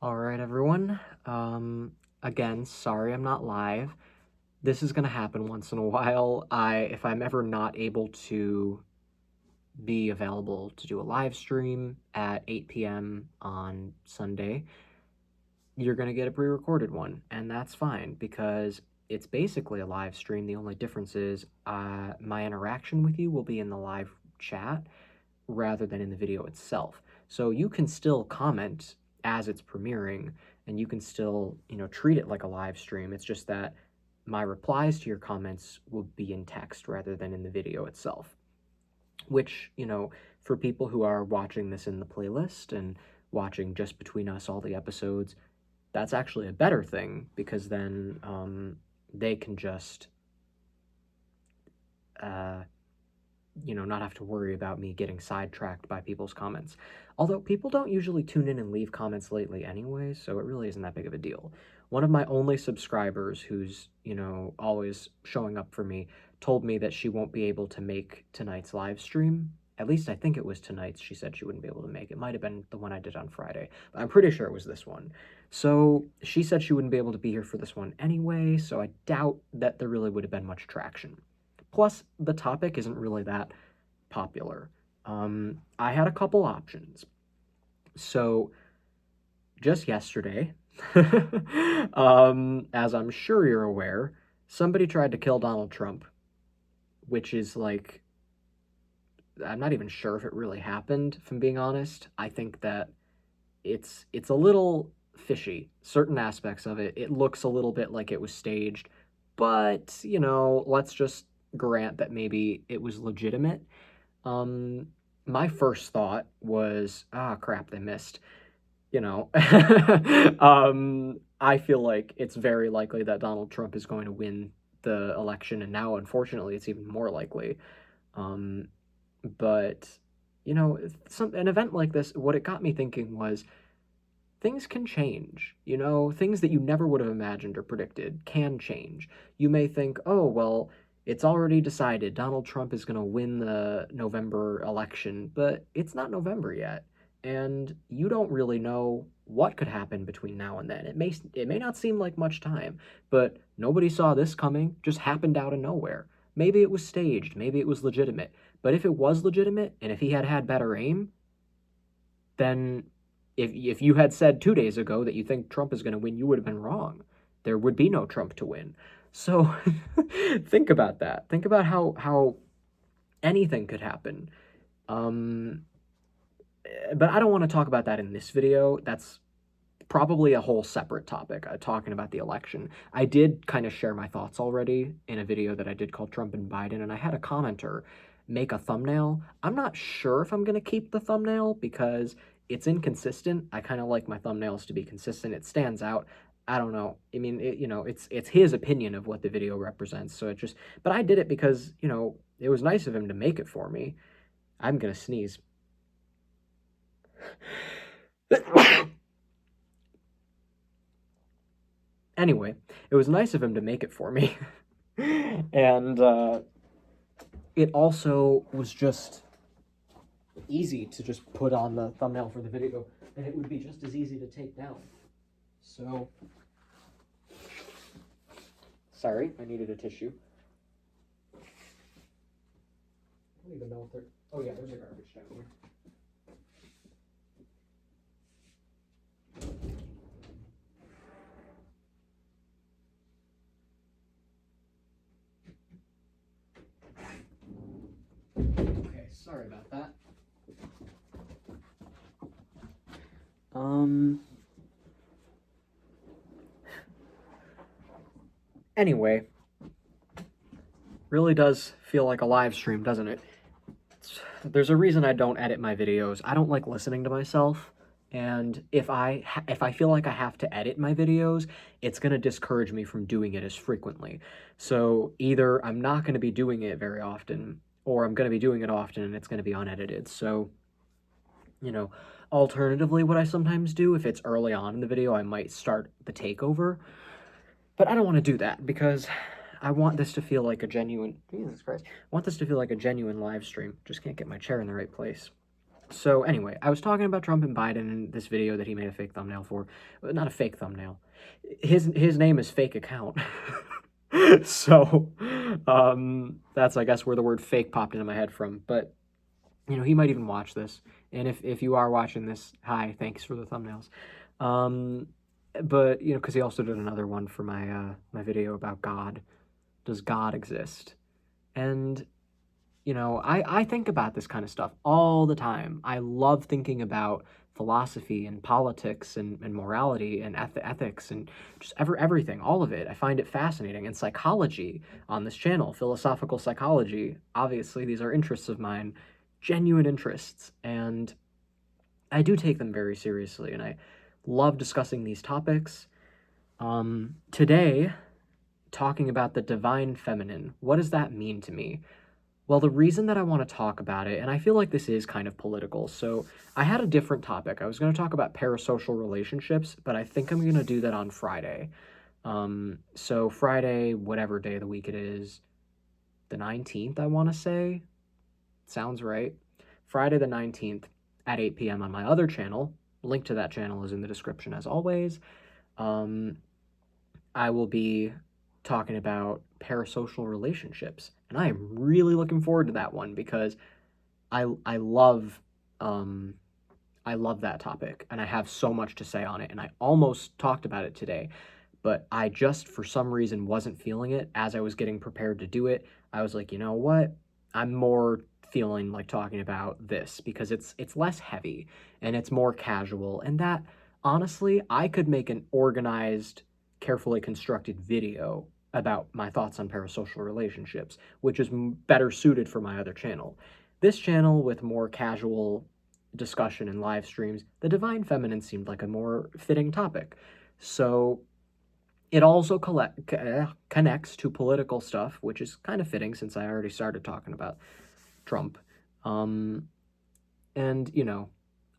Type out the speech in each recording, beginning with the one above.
All right, everyone. Again, sorry I'm not live. This is gonna happen once in a while. If I'm ever not able to be available to do a live stream at 8 p.m. on Sunday, you're gonna get a pre-recorded one, and that's fine because it's basically a live stream. The only difference is my interaction with you will be in the live chat rather than in the video itself. So you can still comment as it's premiering, and you can still, treat it like a live stream. It's just that my replies to your comments will be in text rather than in the video itself. Which, for people who are watching this in the playlist and watching just between us all the episodes, that's actually a better thing because then they can just not have to worry about me getting sidetracked by people's comments. Although people don't usually tune in and leave comments lately anyway, so it really isn't that big of a deal. One of my only subscribers who's, always showing up for me told me that she won't be able to make tonight's live stream. At least I think it was tonight's she said she wouldn't be able to make. It might have been the one I did on Friday, but I'm pretty sure it was this one. So she said she wouldn't be able to be here for this one anyway, so I doubt that there really would have been much traction. Plus, the topic isn't really that popular. I had a couple options. So, just yesterday, as I'm sure you're aware, somebody tried to kill Donald Trump, which is like, I'm not even sure if it really happened, if I'm being honest. I think that it's a little fishy. Certain aspects of it, it looks a little bit like it was staged, but, let's just grant that maybe it was legitimate. My first thought was, crap, they missed. I feel like it's very likely that Donald Trump is going to win the election, and now, unfortunately, it's even more likely. But an event like this, what it got me thinking was things can change. Things that you never would have imagined or predicted can change. You may think, oh, well, it's already decided Donald Trump is going to win the November election, but it's not November yet. And you don't really know what could happen between now and then. It may not seem like much time, but nobody saw this coming, just happened out of nowhere. Maybe it was staged, maybe it was legitimate. But if it was legitimate and if he had had better aim, then if you had said 2 days ago that you think Trump is going to win, you would have been wrong. There would be no Trump to win. So think about that. Think about how anything could happen. But I don't want to talk about that in this video. That's probably a whole separate topic, talking about the election. I did kind of share my thoughts already in a video that I did called Trump and Biden, and I had a commenter make a thumbnail. I'm not sure if I'm going to keep the thumbnail because it's inconsistent. I kind of like my thumbnails to be consistent. It stands out. I don't know. I mean, it's his opinion of what the video represents. So but I did it because, it was nice of him to make it for me. I'm going to sneeze. Anyway, it was nice of him to make it for me. And it also was just easy to just put on the thumbnail for the video, and it would be just as easy to take down. So, sorry, I needed a tissue. I don't even know if there... Oh yeah, there's a garbage down here. Okay, sorry about that. Anyway, really does feel like a live stream, doesn't it? There's a reason I don't edit my videos. I don't like listening to myself, and if I feel like I have to edit my videos, it's going to discourage me from doing it as frequently. So either I'm not going to be doing it very often, or I'm going to be doing it often and it's going to be unedited. So, alternatively, what I sometimes do, if it's early on in the video, I might start the takeover. But I don't want to do that because I want this to feel like a genuine... Jesus Christ. I want this to feel like a genuine live stream. Just can't get my chair in the right place. So anyway, I was talking about Trump and Biden in this video that he made a fake thumbnail for. Not a fake thumbnail. His name is fake account. So that's, I guess, where the word fake popped into my head from. But he might even watch this. And if you are watching this, hi, thanks for the thumbnails. But because he also did another one for my my video about God. Does God exist? And I think about this kind of stuff all the time. I love thinking about philosophy and politics and morality and ethics and just everything, all of it. I find it fascinating. And psychology on this channel, philosophical psychology, obviously these are interests of mine, genuine interests, and I do take them very seriously, and I love discussing these topics. Today, talking about the divine feminine, what does that mean to me? Well, the reason that I want to talk about it, and I feel like this is kind of political, so I had a different topic. I was going to talk about parasocial relationships, but I think I'm going to do that on Friday. So Friday, whatever day of the week it is, the 19th, I want to say. Sounds right. Friday the 19th at 8 p.m. on my other channel. Link to that channel is in the description as always. I will be talking about parasocial relationships, and I am really looking forward to that one because I love that topic, and I have so much to say on it, and I almost talked about it today, but I just for some reason wasn't feeling it as I was getting prepared to do it. I was like, you know what? I'm more feeling like talking about this because it's less heavy and it's more casual, and that honestly, I could make an organized, carefully constructed video about my thoughts on parasocial relationships, which is better suited for my other channel. This channel with more casual discussion and live streams, the divine feminine seemed like a more fitting topic. So it also connects to political stuff, which is kind of fitting since I already started talking about Trump. And,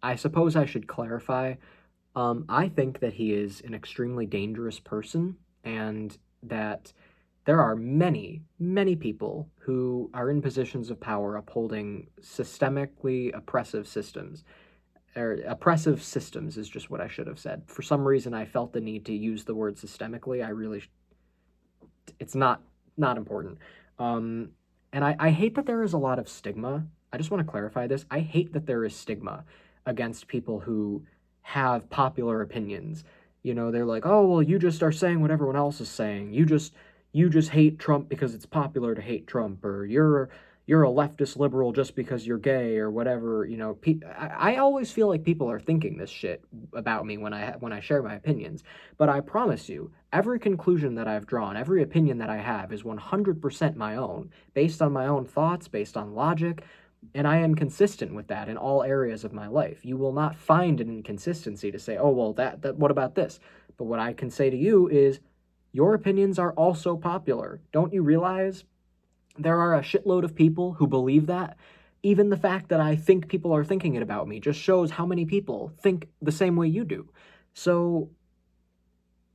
I suppose I should clarify. I think that he is an extremely dangerous person, and that there are many, many people who are in positions of power upholding systemically oppressive systems. Or oppressive systems is just what I should have said. For some reason, I felt the need to use the word systemically. I really, it's not important. And I hate that there is a lot of stigma. I just want to clarify this. I hate that there is stigma against people who have popular opinions. They're like, oh, well, you just are saying what everyone else is saying. You just hate Trump because it's popular to hate Trump, or you're a leftist liberal just because you're gay or whatever. I always feel like people are thinking this shit about me when I share my opinions. But I promise you, every conclusion that I've drawn, every opinion that I have is 100% my own, based on my own thoughts, based on logic, and I am consistent with that in all areas of my life. You will not find an inconsistency to say, oh, well, that what about this? But what I can say to you is, your opinions are also popular. Don't you realize there are a shitload of people who believe that? Even the fact that I think people are thinking it about me just shows how many people think the same way you do. So,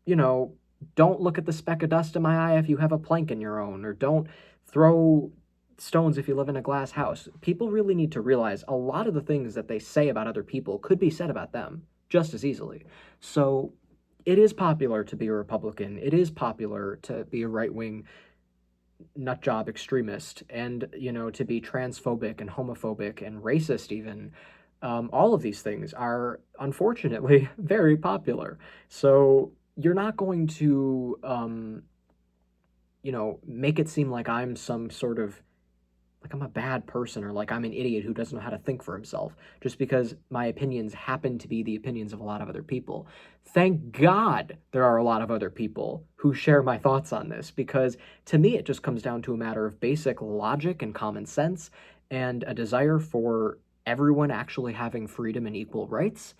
don't look at the speck of dust in my eye if you have a plank in your own, or don't throw stones if you live in a glass house. People really need to realize a lot of the things that they say about other people could be said about them just as easily. So it is popular to be a Republican. It is popular to be a right-wing nutjob extremist, and to be transphobic and homophobic and racist even. All of these things are unfortunately very popular. So you're not going to make it seem like I'm some sort of, like I'm a bad person, or like I'm an idiot who doesn't know how to think for himself, just because my opinions happen to be the opinions of a lot of other people. Thank God there are a lot of other people who share my thoughts on this, because to me it just comes down to a matter of basic logic and common sense, and a desire for everyone actually having freedom and equal rights,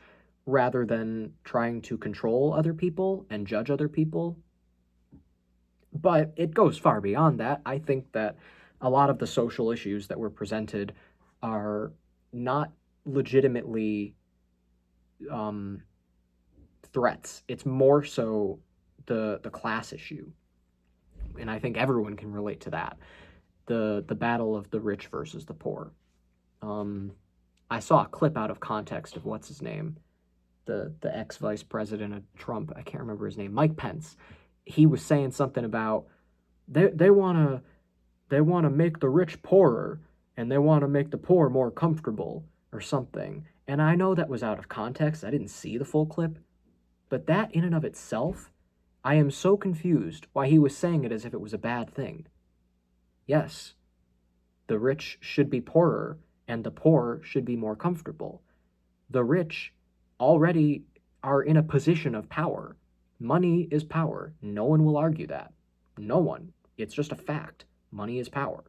rather than trying to control other people and judge other people. But it goes far beyond that. I think that a lot of the social issues that were presented are not legitimately threats. It's more so the class issue, and I think everyone can relate to that. The battle of the rich versus the poor. I saw a clip out of context of what's his name, the ex-vice president of Trump. I can't remember his name. Mike Pence. He was saying something about they want to make the rich poorer, and they want to make the poor more comfortable or something. And I know that was out of context. I didn't see the full clip, but that in and of itself, I am so confused why he was saying it as if it was a bad thing. Yes, the rich should be poorer, and the poor should be more comfortable. The rich already are in a position of power. Money is power. No one will argue that. No one. It's just a fact. Money is power.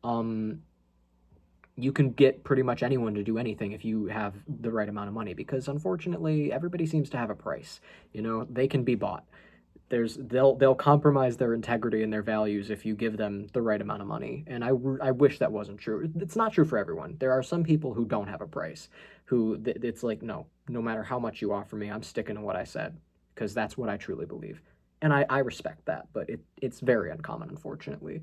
You can get pretty much anyone to do anything if you have the right amount of money, because unfortunately everybody seems to have a price. You know, they can be bought. They'll compromise their integrity and their values if you give them the right amount of money. And I wish that wasn't true. It's not true for everyone. There are some people who don't have a price, who it's like, no matter how much you offer me, I'm sticking to what I said, because that's what I truly believe. And I respect that, but it's very uncommon, unfortunately.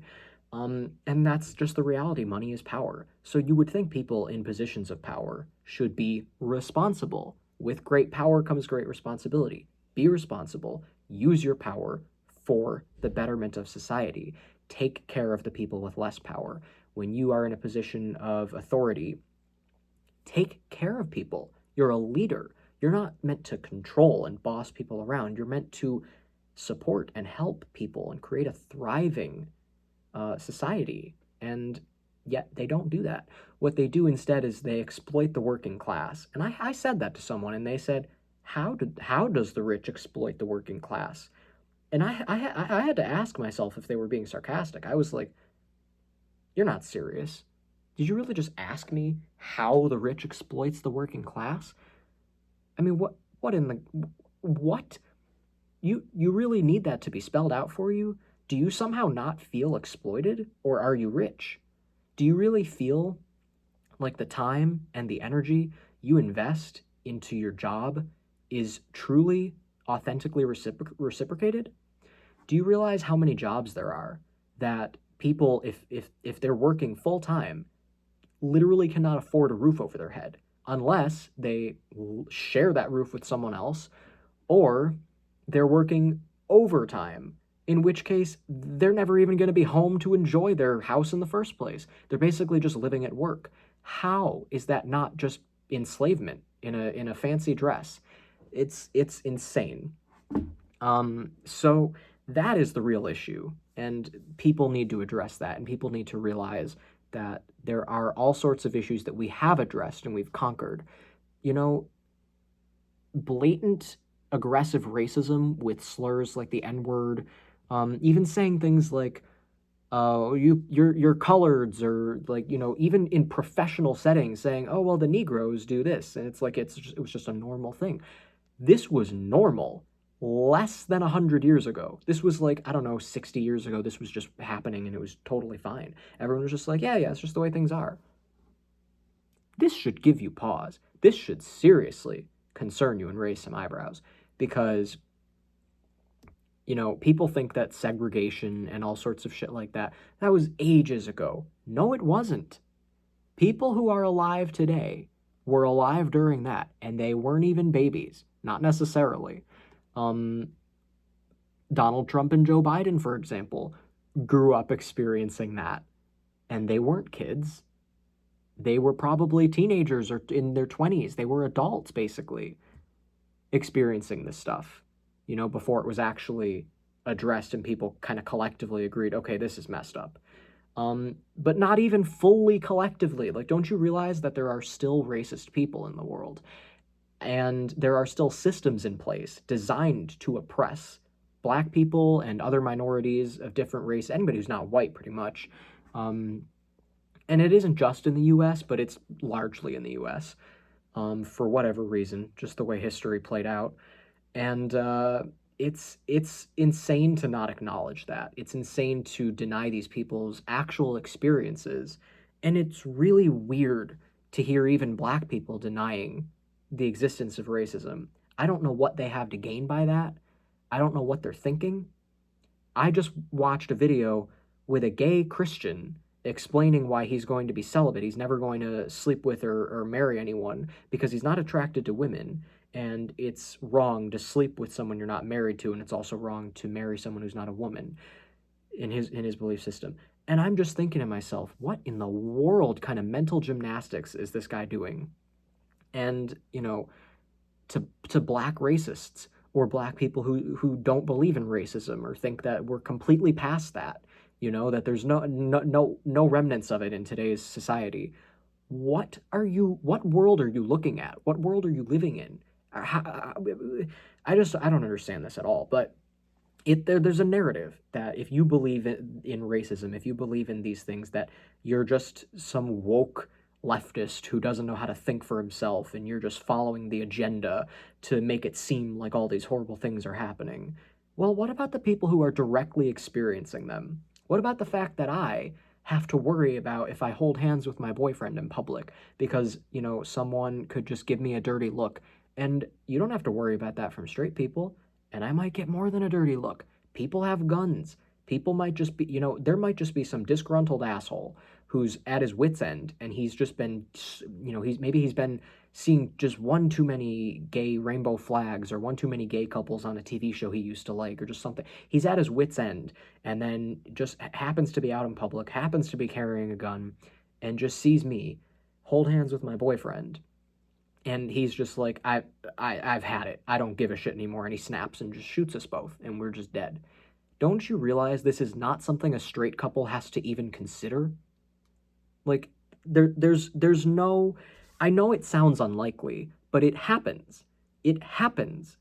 And that's just the reality. Money is power. So you would think people in positions of power should be responsible. With great power comes great responsibility. Be responsible. Use your power for the betterment of society. Take care of the people with less power. When you are in a position of authority, take care of people. You're a leader. You're not meant to control and boss people around. You're meant to support and help people and create a thriving society. And yet they don't do that. What they do instead is they exploit the working class. And I said that to someone, and they said, how does the rich exploit the working class? And I had to ask myself if they were being sarcastic. I was like, you're not serious. Did you really just ask me how the rich exploits the working class? I mean, what? You really need that to be spelled out for you? Do you somehow not feel exploited, or are you rich? Do you really feel like the time and the energy you invest into your job is truly, authentically reciprocated? Do you realize how many jobs there are that people, if they're working full time, literally cannot afford a roof over their head unless they share that roof with someone else, or they're working overtime, in which case they're never even going to be home to enjoy their house in the first place. They're basically just living at work. How is that not just enslavement in a fancy dress? It's insane. So that is the real issue, and people need to address that, and people need to realize that there are all sorts of issues that we have addressed and we've conquered. You know, blatant aggressive racism with slurs like the N-word, even saying things like, you're coloreds, or like, you know, even in professional settings saying, oh, well, the Negroes do this. And it's like, it was just a normal thing. This was normal less than 100 years ago. This was like, I don't know, 60 years ago. This was just happening and it was totally fine. Everyone was just like, yeah, it's just the way things are. This should give you pause. This should seriously concern you and raise some eyebrows, because, you know, people think that segregation and all sorts of shit like that was ages ago. No, it wasn't. People who are alive today were alive during that, and they weren't even babies. Not necessarily. Donald Trump and Joe Biden, for example, grew up experiencing that, and they weren't kids. They were probably teenagers or in their 20s. They were adults, basically, experiencing this stuff, you know, before it was actually addressed and people kind of collectively agreed, okay, this is messed up. But not even fully collectively. Like, don't you realize that there are still racist people in the world? And there are still systems in place designed to oppress Black people and other minorities of different race, anybody who's not white, pretty much. And it isn't just in the U.S., but it's largely in the U.S., for whatever reason, just the way history played out. And it's insane to not acknowledge that. It's insane to deny these people's actual experiences. And it's really weird to hear even Black people denying the existence of racism. I don't know what they have to gain by that. I don't know what they're thinking. I just watched a video with a gay Christian explaining why he's going to be celibate. He's never going to sleep with or marry anyone because he's not attracted to women. And it's wrong to sleep with someone you're not married to, and it's also wrong to marry someone who's not a woman in his belief system. And I'm just thinking to myself, what in the world kind of mental gymnastics is this guy doing? And, to black racists or black people who don't believe in racism or think that we're completely past that, that there's no remnants of it in today's society. What world are you looking at? What world are you living in? I don't understand this at all. But there's a narrative that if you believe in racism, if you believe in these things, that you're just some woke leftist who doesn't know how to think for himself, and you're just following the agenda to make it seem like all these horrible things are happening. Well, what about the people who are directly experiencing them? What about the fact that I have to worry about if I hold hands with my boyfriend in public because, someone could just give me a dirty look? And you don't have to worry about that from straight people. And I might get more than a dirty look. People have guns. People might just be, there might just be some disgruntled asshole who's at his wit's end, and he's just been, he's been seeing just one too many gay rainbow flags or one too many gay couples on a TV show he used to like, or just something. He's at his wit's end, and then just happens to be out in public, happens to be carrying a gun, and just sees me hold hands with my boyfriend. And he's just like, I've had it. I don't give a shit anymore. And he snaps and just shoots us both, and we're just dead. Don't you realize this is not something a straight couple has to even consider? Like, there's no... I know it sounds unlikely, but it happens. It happens.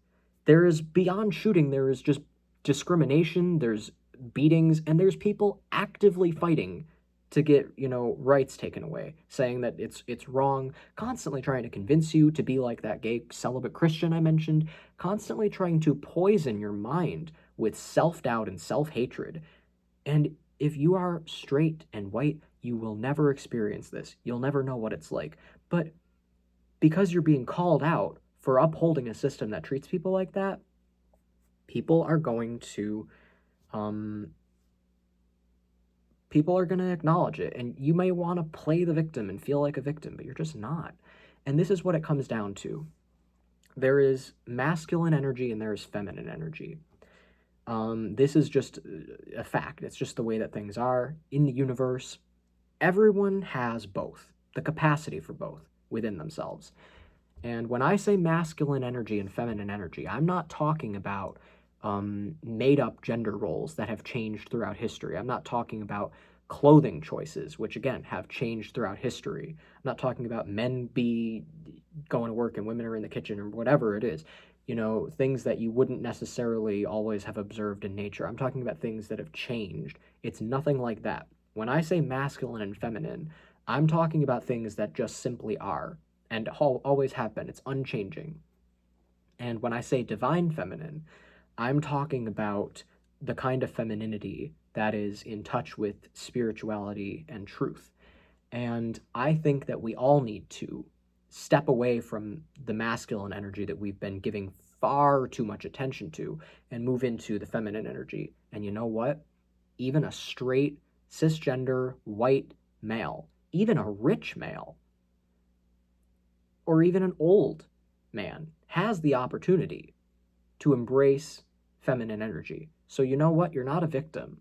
There is, beyond shooting, there is just discrimination, there's beatings, and there's people actively fighting to get, rights taken away, saying that it's wrong, constantly trying to convince you to be like that gay celibate Christian I mentioned, constantly trying to poison your mind with self-doubt and self-hatred. And if you are straight and white, you will never experience this. You'll never know what it's like. But because you're being called out for upholding a system that treats people like that, people are going to acknowledge it, and you may want to play the victim and feel like a victim, but you're just not. And this is what it comes down to. There is masculine energy and there is feminine energy. This is just a fact. It's just the way that things are in the universe. Everyone has both, the capacity for both within themselves. And when I say masculine energy and feminine energy, I'm not talking about made-up gender roles that have changed throughout history. I'm not talking about clothing choices, which, again, have changed throughout history. I'm not talking about men be going to work and women are in the kitchen or whatever it is. Things that you wouldn't necessarily always have observed in nature. I'm talking about things that have changed. It's nothing like that. When I say masculine and feminine, I'm talking about things that just simply are and always have been. It's unchanging. And when I say divine feminine, I'm talking about the kind of femininity that is in touch with spirituality and truth. And I think that we all need to step away from the masculine energy that we've been giving far too much attention to and move into the feminine energy. And you know what? Even a straight, cisgender, white male, even a rich male, or even an old man has the opportunity to embrace feminine energy. So you know what? You're not a victim.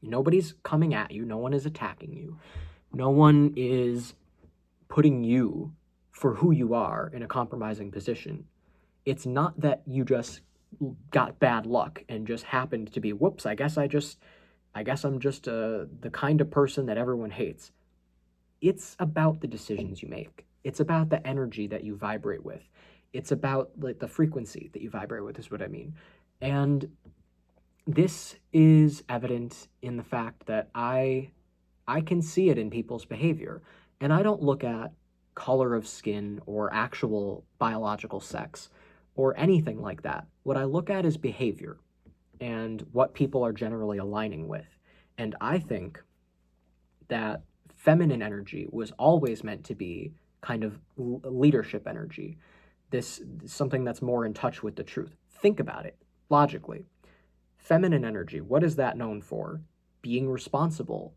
Nobody's coming at you. No one is attacking you. No one is putting you for who you are in a compromising position. It's not that you just got bad luck and just happened to be, whoops, I guess I'm just the kind of person that everyone hates. It's about the decisions you make. It's about the energy that you vibrate with. It's about the frequency that you vibrate with is what I mean. And this is evident in the fact that I can see it in people's behavior. And I don't look at color of skin or actual biological sex or anything like that. What I look at is behavior and what people are generally aligning with. And I think that feminine energy was always meant to be kind of leadership energy. This something that's more in touch with the truth. Think about it logically. Feminine energy, what is that known for? Being responsible,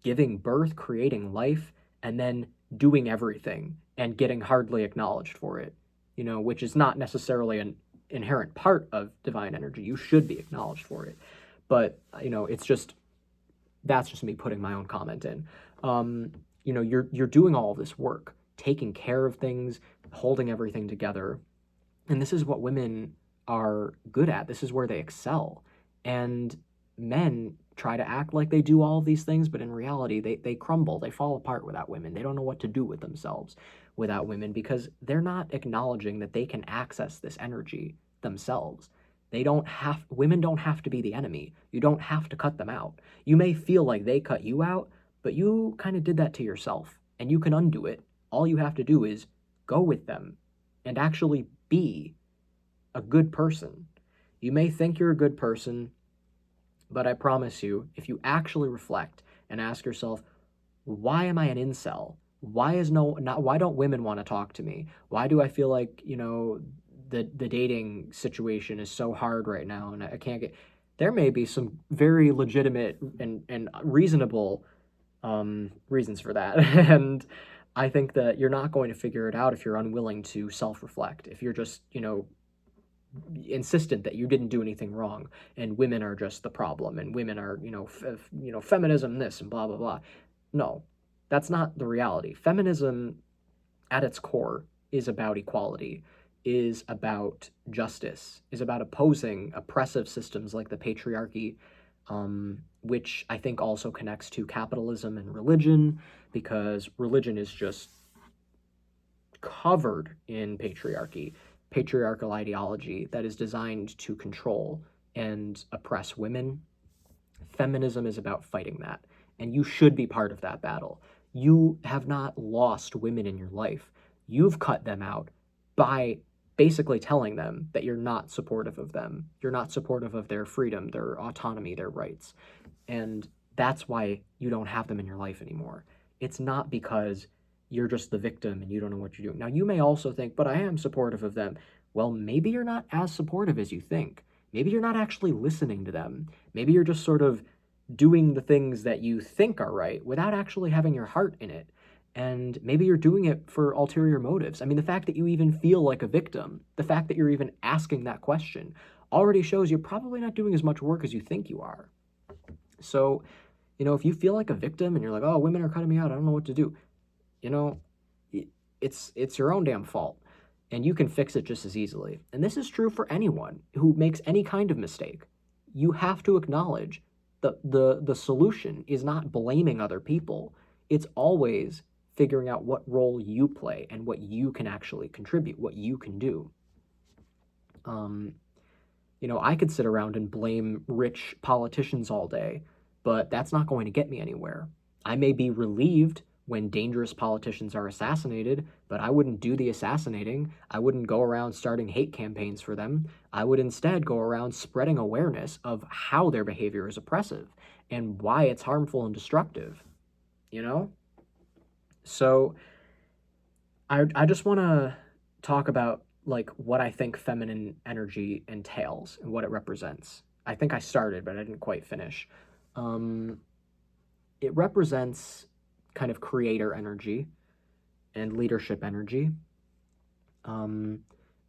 giving birth, creating life, and then doing everything and getting hardly acknowledged for it, which is not necessarily an inherent part of divine energy. You should be acknowledged for it. But, that's just me putting my own comment in. You're doing all of this work, taking care of things, holding everything together. And this is what women are good at. This is where they excel. And men try to act like they do all of these things, but in reality, they crumble. They fall apart without women. They don't know what to do with themselves without women because they're not acknowledging that they can access this energy themselves. Women don't have to be the enemy. You don't have to cut them out. You may feel like they cut you out, but you kind of did that to yourself, and you can undo it. All you have to do is go with them and actually be a good person. You may think you're a good person, but I promise you, if you actually reflect and ask yourself, why am I an incel? Why don't women want to talk to me? Why do I feel like, the dating situation is so hard right now and I can't get... There may be some very legitimate and reasonable reasons for that. And I think that you're not going to figure it out if you're unwilling to self-reflect. If you're just, insistent that you didn't do anything wrong and women are just the problem and women are, feminism this and blah, blah, blah. No, that's not the reality. Feminism at its core is about equality, is about justice, is about opposing oppressive systems like the patriarchy, which I think also connects to capitalism and religion, because religion is just covered in patriarchal ideology that is designed to control and oppress women. Feminism is about fighting that, and you should be part of that battle. You have not lost women in your life. You've cut them out by basically telling them that you're not supportive of them. You're not supportive of their freedom, their autonomy, their rights. And that's why you don't have them in your life anymore. It's not because you're just the victim and you don't know what you're doing. Now, you may also think, but I am supportive of them. Well, maybe you're not as supportive as you think. Maybe you're not actually listening to them. Maybe you're just sort of doing the things that you think are right without actually having your heart in it. And maybe you're doing it for ulterior motives. I mean, the fact that you even feel like a victim, the fact that you're even asking that question already shows you're probably not doing as much work as you think you are. So, if you feel like a victim and you're like, oh, women are cutting me out, I don't know what to do, it's your own damn fault. And you can fix it just as easily. And this is true for anyone who makes any kind of mistake. You have to acknowledge the solution is not blaming other people. It's always figuring out what role you play and what you can actually contribute, what you can do. I could sit around and blame rich politicians all day, but that's not going to get me anywhere. I may be relieved when dangerous politicians are assassinated, but I wouldn't do the assassinating. I wouldn't go around starting hate campaigns for them. I would instead go around spreading awareness of how their behavior is oppressive and why it's harmful and destructive, So I just want to talk about what I think feminine energy entails and what it represents. I think I started, but I didn't quite finish. It represents kind of creator energy and leadership energy.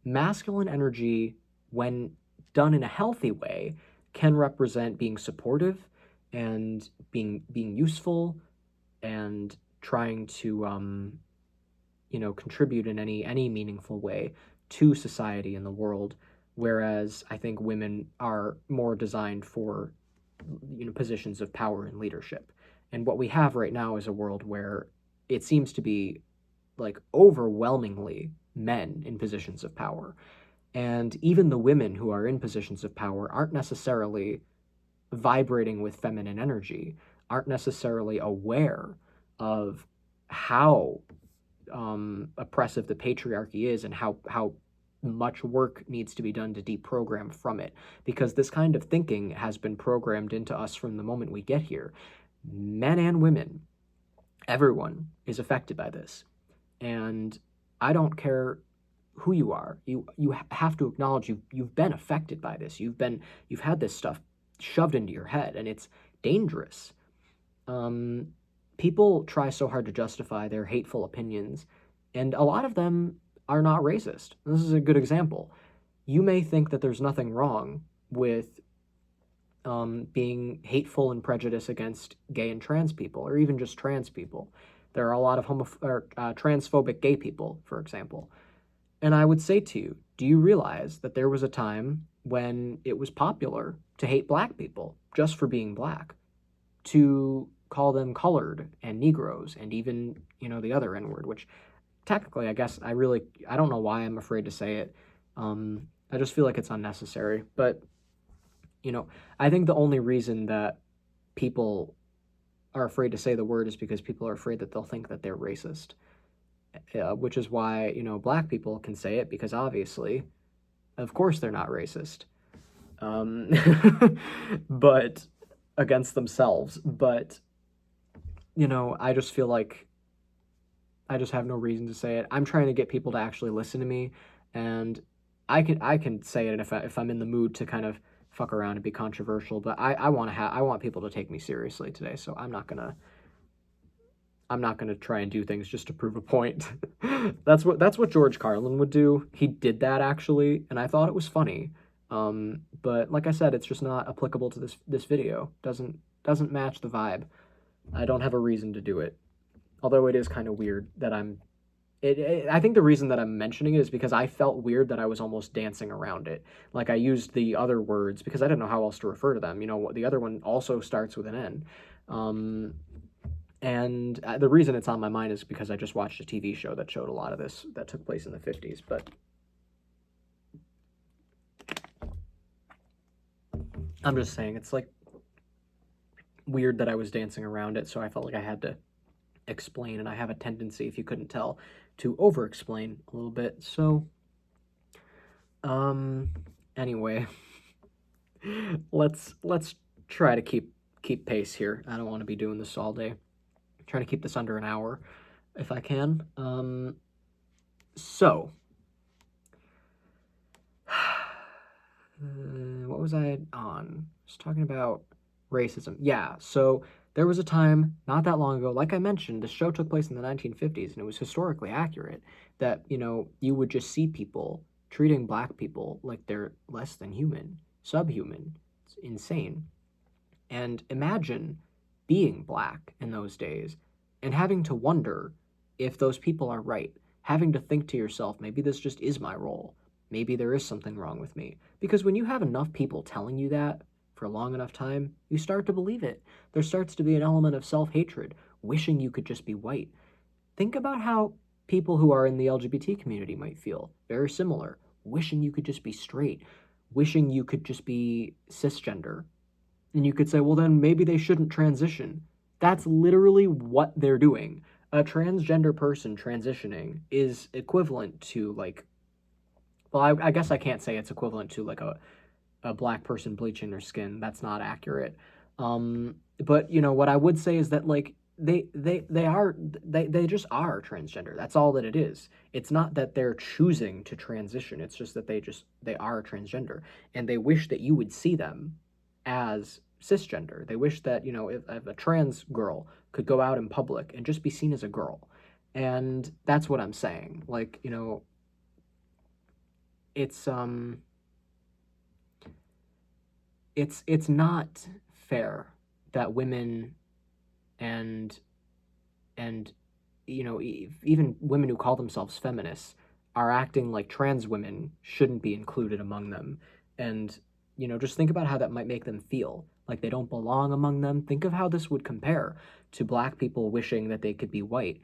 Masculine energy, when done in a healthy way, can represent being supportive and being useful and trying to contribute in any meaningful way to society and the world, whereas I think women are more designed for positions of power and leadership. And what we have right now is a world where it seems to be overwhelmingly men in positions of power. And even the women who are in positions of power aren't necessarily vibrating with feminine energy, aren't necessarily aware of how oppressive the patriarchy is and how much work needs to be done to deprogram from it, because this kind of thinking has been programmed into us from the moment we get here. Men and women, everyone is affected by this. And I don't care who you are. You have to acknowledge you've been affected by this. You've had this stuff shoved into your head, and it's dangerous. people try so hard to justify their hateful opinions, and a lot of them are not racist. This is a good example. You may think that there's nothing wrong with being hateful and prejudiced against gay and trans people, or even just trans people. There are a lot of transphobic gay people, for example. And I would say to you, do you realize that there was a time when it was popular to hate black people just for being black, to call them colored and Negroes, and even, the other N word, which technically, I guess I don't know why I'm afraid to say it. I just feel like it's unnecessary. But, I think the only reason that people are afraid to say the word is because people are afraid that they'll think that they're racist. Which is why, black people can say it, because obviously, of course, they're not racist. But against themselves. But, I just feel like I just have no reason to say it. I'm trying to get people to actually listen to me, and I can say it if I'm in the mood to kind of fuck around and be controversial. But I want people to take me seriously today, so I'm not gonna try and do things just to prove a point. That's what George Carlin would do. He did that actually, and I thought it was funny. But like I said, it's just not applicable to this video. Doesn't match the vibe. I don't have a reason to do it. Although it is kind of weird that I think the reason that I'm mentioning it is because I felt weird that I was almost dancing around it. Like, I used the other words because I didn't know how else to refer to them. The other one also starts with an N. And the reason it's on my mind is because I just watched a TV show that showed a lot of this that took place in the 50s. But I'm just saying, it's like weird that I was dancing around it, so I felt like I had to explain, and I have a tendency, if you couldn't tell, to over-explain a little bit. So, anyway, let's try to keep pace here. I don't want to be doing this all day. I'm trying to keep this under an hour if I can. So, what was I on? I was talking about racism. Yeah, so there was a time not that long ago, like I mentioned, the show took place in the 1950s, and it was historically accurate, that, you would just see people treating black people like they're less than human, subhuman. It's insane. And imagine being black in those days and having to wonder if those people are right, having to think to yourself, maybe this just is my role. Maybe there is something wrong with me. Because when you have enough people telling you that for a long enough time, you start to believe it. There starts to be an element of self-hatred, wishing you could just be white. Think about how people who are in the LGBT community might feel. Very similar. Wishing you could just be straight. Wishing you could just be cisgender. And you could say, well, then maybe they shouldn't transition. That's literally what they're doing. A transgender person transitioning is equivalent to, like, well, I guess I can't say it's equivalent to, like, a black person bleaching their skin. That's not accurate. But, what I would say is that, like, they just are transgender. That's all that it is. It's not that they're choosing to transition. It's just that they are transgender, and they wish that you would see them as cisgender. They wish that, if a trans girl could go out in public and just be seen as a girl. And that's what I'm saying. Like, it's it's not fair that women and even women who call themselves feminists are acting like trans women shouldn't be included among them. And just think about how that might make them feel, like they don't belong among them. Think of how this would compare to black people wishing that they could be white,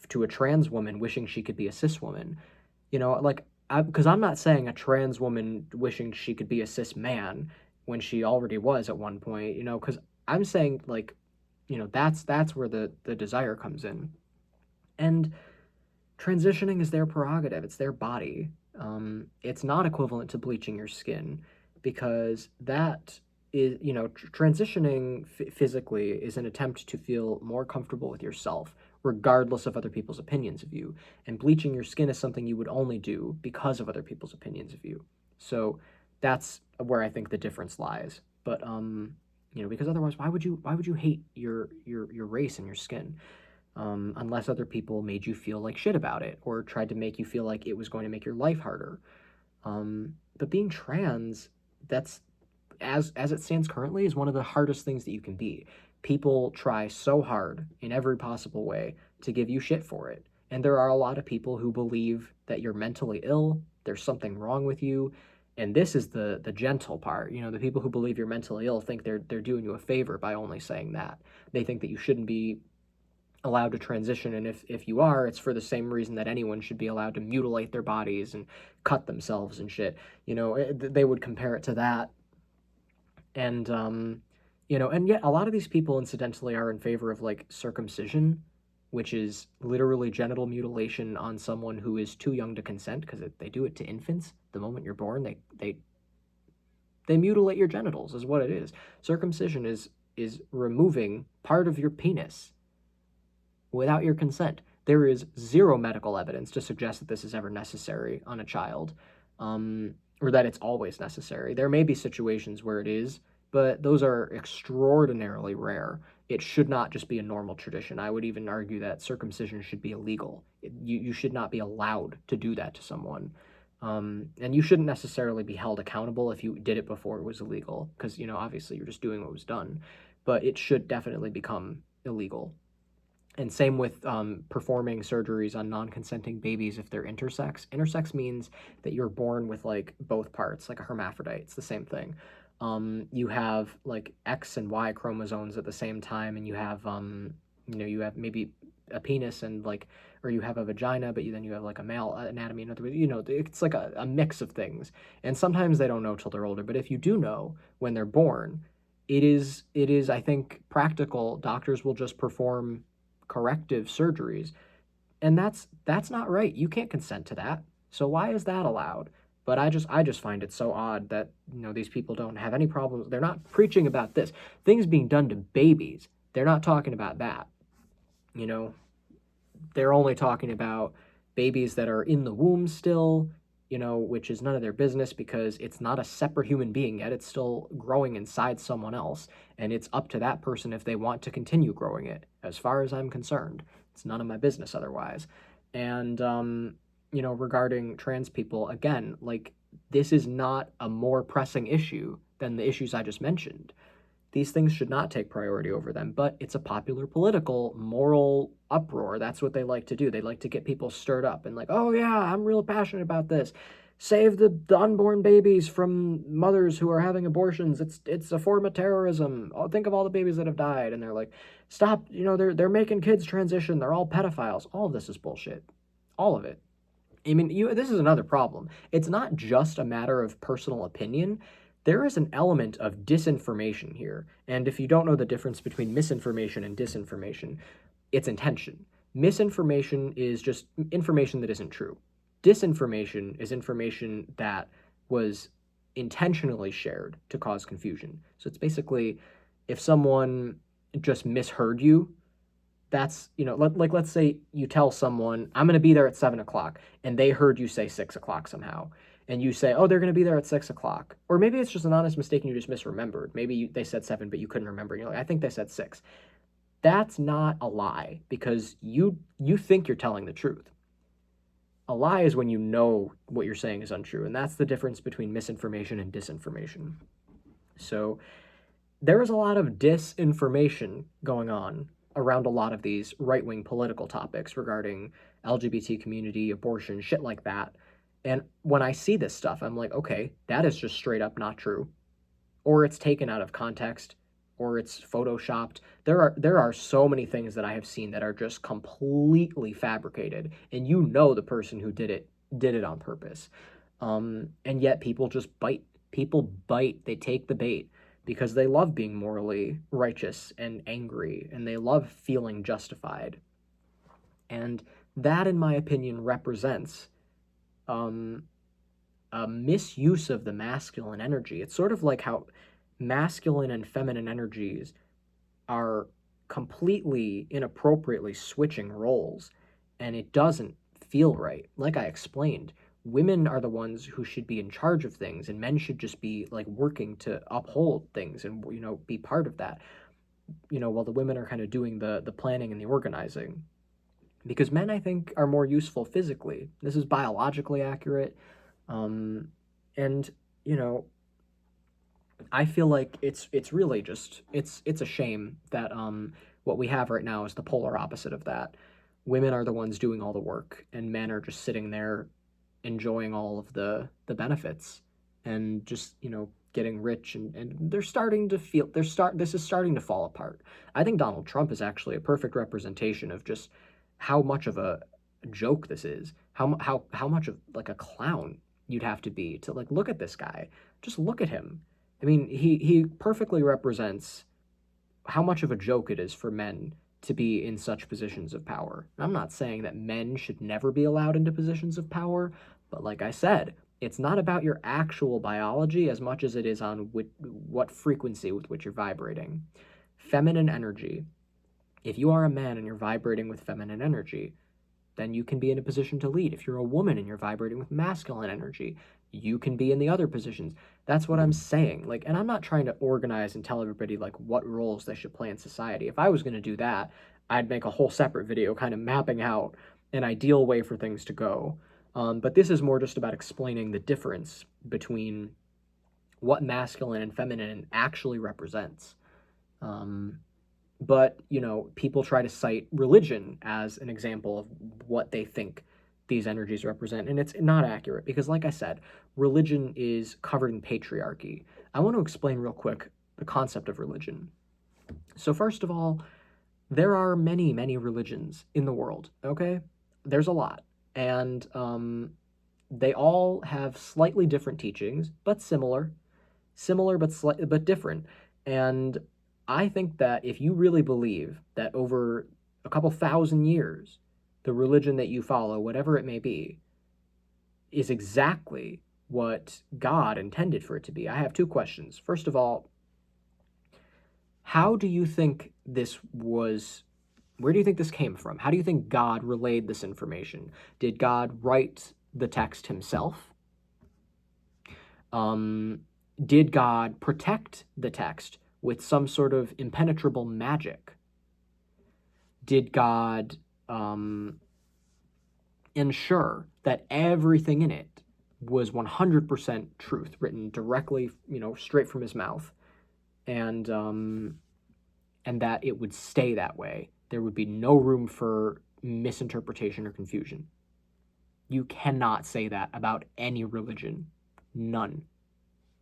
to a trans woman wishing she could be a cis woman. Like, because I'm not saying a trans woman wishing she could be a cis man when she already was at one point, because I'm saying, like, that's where the desire comes in. And transitioning is their prerogative. It's their body. It's not equivalent to bleaching your skin, because that is, transitioning physically is an attempt to feel more comfortable with yourself, regardless of other people's opinions of you. And bleaching your skin is something you would only do because of other people's opinions of you. So that's where I think the difference lies. But because otherwise, why would you hate your race and your skin? Unless other people made you feel like shit about it or tried to make you feel like it was going to make your life harder. But being trans, that's as it stands currently, is one of the hardest things that you can be. People try so hard in every possible way to give you shit for it. And there are a lot of people who believe that you're mentally ill, there's something wrong with you. And this is the gentle part. The people who believe you're mentally ill think they're doing you a favor by only saying that. They think that you shouldn't be allowed to transition, and if you are, it's for the same reason that anyone should be allowed to mutilate their bodies and cut themselves and shit. They would compare it to that. And and yet a lot of these people incidentally are in favor of like circumcision, which is literally genital mutilation on someone who is too young to consent, because they do it to infants the moment you're born. They mutilate your genitals is what it is. Circumcision is removing part of your penis without your consent. There is zero medical evidence to suggest that this is ever necessary on a child, or that it's always necessary. There may be situations where it is, but those are extraordinarily rare. It should not just be a normal tradition. I would even argue that circumcision should be illegal. You should not be allowed to do that to someone. And you shouldn't necessarily be held accountable if you did it before it was illegal, because, obviously you're just doing what was done. But it should definitely become illegal. And same with performing surgeries on non-consenting babies if they're intersex. Intersex means that you're born with like both parts, like a hermaphrodite. It's the same thing. You have like X and Y chromosomes at the same time, and you have you have maybe a penis and like, or you have a vagina, but then you have like a male anatomy. In other words, it's like a mix of things. And sometimes they don't know till they're older. But if you do know when they're born, it is I think practical. Doctors will just perform corrective surgeries, and that's not right. You can't consent to that. So why is that allowed? But I just find it so odd that these people don't have any problems. They're not preaching about this. Things being done to babies, they're not talking about that. They're only talking about babies that are in the womb still, which is none of their business because it's not a separate human being yet. It's still growing inside someone else, and it's up to that person if they want to continue growing it. As far as I'm concerned, it's none of my business otherwise. And, regarding trans people, again, like, this is not a more pressing issue than the issues I just mentioned. These things should not take priority over them, but it's a popular political, moral uproar. That's what they like to do. They like to get people stirred up and like, oh yeah, I'm real passionate about this. Save the unborn babies from mothers who are having abortions. It's a form of terrorism. Oh, think of all the babies that have died. And they're like, stop, they're making kids transition. They're all pedophiles. All of this is bullshit. All of it. I mean, this is another problem. It's not just a matter of personal opinion. There is an element of disinformation here. And if you don't know the difference between misinformation and disinformation, it's intention. Misinformation is just information that isn't true. Disinformation is information that was intentionally shared to cause confusion. So it's basically if someone just misheard you, that's, let's say you tell someone, I'm going to be there at 7 o'clock, and they heard you say 6 o'clock somehow. And you say, oh, they're going to be there at 6 o'clock. Or maybe it's just an honest mistake and you just misremembered. Maybe they said 7, but you couldn't remember. And you're like, I think they said 6. That's not a lie because you think you're telling the truth. A lie is when you know what you're saying is untrue. And that's the difference between misinformation and disinformation. So there is a lot of disinformation going on around a lot of these right-wing political topics regarding LGBT community, abortion, shit like that. And when I see this stuff, I'm like, okay, that is just straight up not true. Or it's taken out of context, or it's photoshopped. There are so many things that I have seen that are just completely fabricated, and the person who did it on purpose. And yet people just bite. People bite. They take the bait because they love being morally righteous and angry, and they love feeling justified. And that, in my opinion, represents a misuse of the masculine energy. It's sort of like how masculine and feminine energies are completely inappropriately switching roles, and it doesn't feel right. Like I explained, women are the ones who should be in charge of things, and men should just be like working to uphold things and, you know, be part of that, you know, while the women are kind of doing the planning and the organizing. Because men, I think, are more useful physically. This is biologically accurate. Um, and, you know, I feel like it's really just it's a shame that what we have right now is the polar opposite of that. Women are the ones doing all the work, and men are just sitting there enjoying all of the benefits and just, you know, getting rich, and they're starting to feel this is starting to fall apart. I think Donald Trump is actually a perfect representation of just how much of a joke this is. How much of like a clown you'd have to be to like look at this guy. Just look at him. I mean, he perfectly represents how much of a joke it is for men to be in such positions of power. I'm not saying that men should never be allowed into positions of power, but like I said, it's not about your actual biology as much as it is on what frequency with which you're vibrating. Feminine energy. If you are a man and you're vibrating with feminine energy, then you can be in a position to lead. If you're a woman and you're vibrating with masculine energy, you can be in the other positions. That's what I'm saying. Like, and I'm not trying to organize and tell everybody like what roles they should play in society. If I was going to do that, I'd make a whole separate video kind of mapping out an ideal way for things to go. But this is more just about explaining the difference between what masculine and feminine actually represents. But, you know, people try to cite religion as an example of what they think these energies represent, and it's not accurate because, like I said, religion is covered in patriarchy. I want to explain real quick the concept of religion. So, first of all, there are many, many religions in the world, okay? There's a lot. And they all have slightly different teachings, but similar but different. And I think that if you really believe that over a couple thousand years, the religion that you follow, whatever it may be, is exactly what God intended for it to be, I have two questions. First of all, how do you think this was? Where do you think this came from? How do you think God relayed this information? Did God write the text himself? Did God protect the text with some sort of impenetrable magic? Did God ensure that everything in it was 100% truth, written directly, you know, straight from his mouth, and that it would stay that way? There would be no room for misinterpretation or confusion. You cannot say that about any religion. None.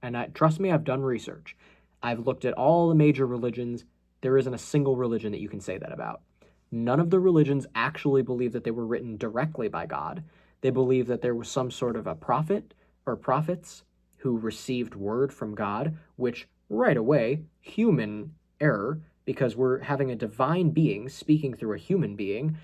And trust me, I've done research. I've looked at all the major religions. There isn't a single religion that you can say that about. None of the religions actually believe that they were written directly by God. They believe that there was some sort of a prophet or prophets who received word from God, which right away, human error, because we're having a divine being speaking through a human being.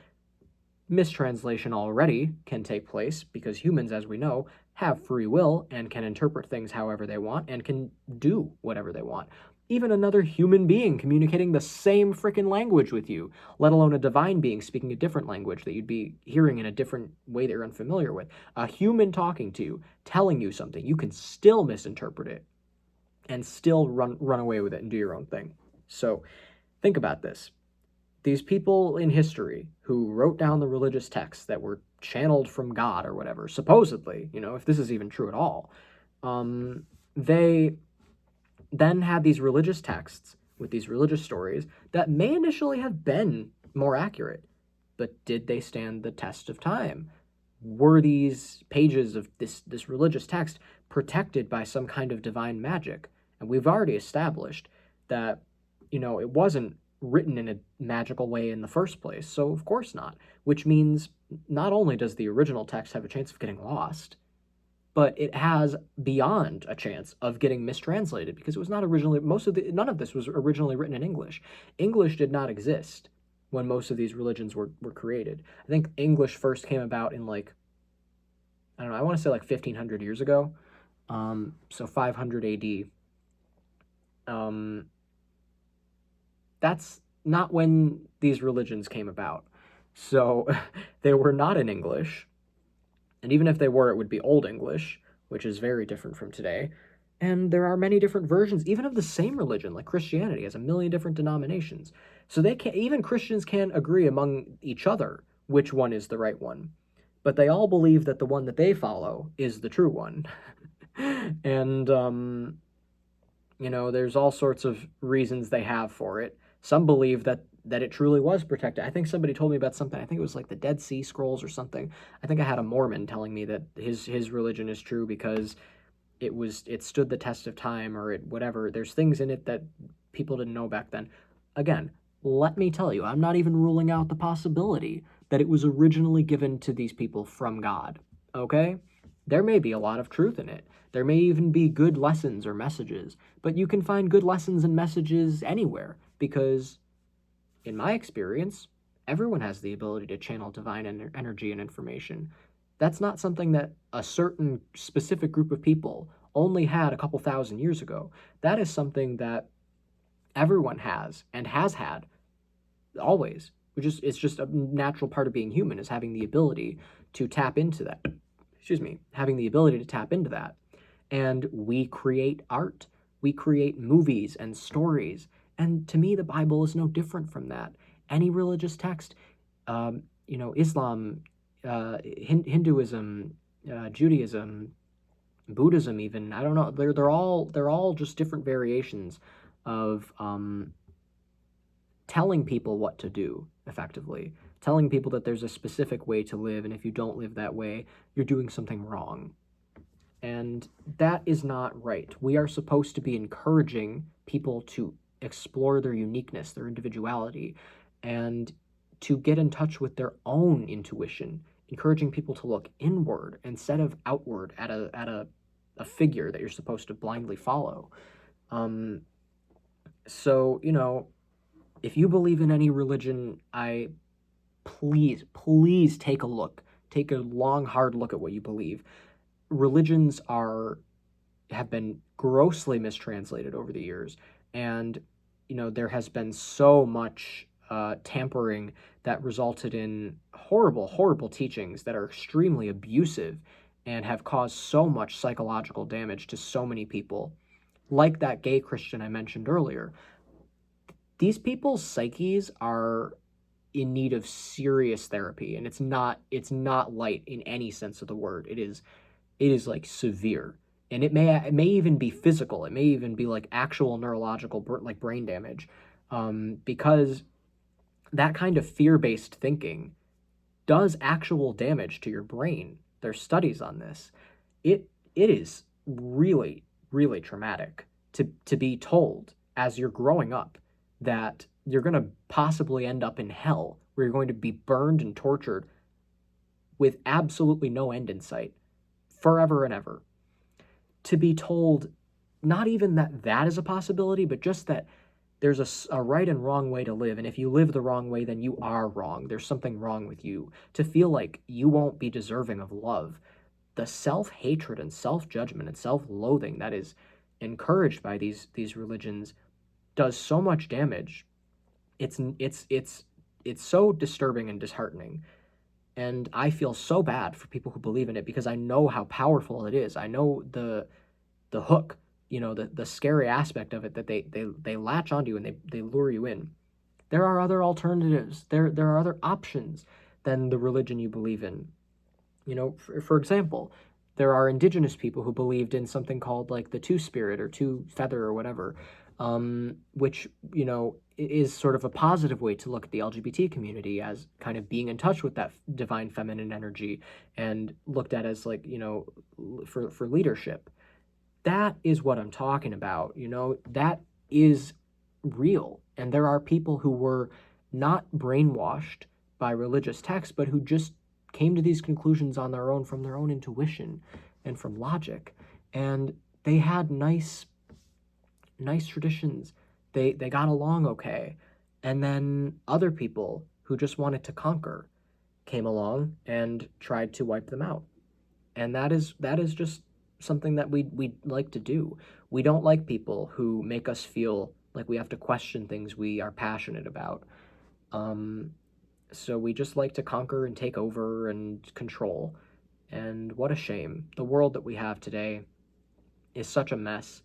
Mistranslation already can take place because humans, as we know, have free will and can interpret things however they want and can do whatever they want. Even another human being communicating the same freaking language with you, let alone a divine being speaking a different language that you'd be hearing in a different way that you're unfamiliar with. A human talking to you, telling you something, you can still misinterpret it and still run away with it and do your own thing. So think about this. These people in history who wrote down the religious texts that were channeled from God or whatever, supposedly, you know, if this is even true at all, they then had these religious texts with these religious stories that may initially have been more accurate, but did they stand the test of time? Were these pages of this religious text protected by some kind of divine magic? And we've already established that, you know, it wasn't written in a magical way in the first place, so of course not. Which means not only does the original text have a chance of getting lost, but it has beyond a chance of getting mistranslated because it was not originally, none of this was originally written in English. English did not exist when most of these religions were created. I think English first came about in like, I don't know, I want to say like 1500 years ago. So 500 AD. That's not when these religions came about. So they were not in English. And even if they were, it would be Old English, which is very different from today. And there are many different versions, even of the same religion, like Christianity has a million different denominations. So they can even Christians can't agree among each other which one is the right one. But they all believe that the one that they follow is the true one. And there's all sorts of reasons they have for it. Some believe that it truly was protected. I think somebody told me about something. I think it was like the Dead Sea Scrolls or something. I think I had a Mormon telling me that his religion is true because it stood the test of time, or it whatever. There's things in it that people didn't know back then. Again, let me tell you, I'm not even ruling out the possibility that it was originally given to these people from God. Okay? There may be a lot of truth in it. There may even be good lessons or messages, but you can find good lessons and messages anywhere because, in my experience, everyone has the ability to channel divine energy and information. That's not something that a certain specific group of people only had a couple thousand years ago. That is something that everyone has and has had always. It's just a natural part of being human, is having the ability to tap into that. Excuse me, having the ability to tap into that. And we create art, we create movies and stories. And to me, the Bible is no different from that. Any religious text, Islam, Hinduism, Judaism, Buddhism, even, I don't know. They're all just different variations of telling people what to do effectively, telling people that there's a specific way to live, and if you don't live that way, you're doing something wrong. And that is not right. We are supposed to be encouraging people to explore their uniqueness, their individuality, and to get in touch with their own intuition, encouraging people to look inward instead of outward at a figure that you're supposed to blindly follow. So, if you believe in any religion, please take a look. Take a long, hard look at what you believe. Religions have been grossly mistranslated over the years, and there has been so much tampering that resulted in horrible teachings that are extremely abusive and have caused so much psychological damage to so many people, like that gay Christian I mentioned earlier. These people's psyches are in need of serious therapy, and it's not light in any sense of the word. It is like severe, and it may even be physical. It may even be like actual neurological like brain damage, because that kind of fear-based thinking does actual damage to your brain. There's studies on this. It is really traumatic to be told as you're growing up that you're going to possibly end up in hell, where you're going to be burned and tortured with absolutely no end in sight, forever and ever. To be told not even that is a possibility, but just that there's a right and wrong way to live, and if you live the wrong way, then you are wrong. There's something wrong with you. To feel like you won't be deserving of love. The self-hatred and self-judgment and self-loathing that is encouraged by these religions does so much damage. It's so disturbing and disheartening. And I feel so bad for people who believe in it because I know how powerful it is. I know the hook, the scary aspect of it, that they latch onto you and they lure you in. There are other alternatives. There are other options than the religion you believe in. For example, there are indigenous people who believed in something called like the two spirit or two feather or whatever, which, is sort of a positive way to look at the LGBT community as kind of being in touch with that divine feminine energy and looked at as like, for leadership. That is what I'm talking about. That is real. And there are people who were not brainwashed by religious texts, but who just came to these conclusions on their own from their own intuition and from logic. And they had nice traditions. They got along okay. And then other people who just wanted to conquer came along and tried to wipe them out. And that is just something that we like to do. We don't like people who make us feel like we have to question things we are passionate about. So we just like to conquer and take over and control. And what a shame. The world that we have today is such a mess.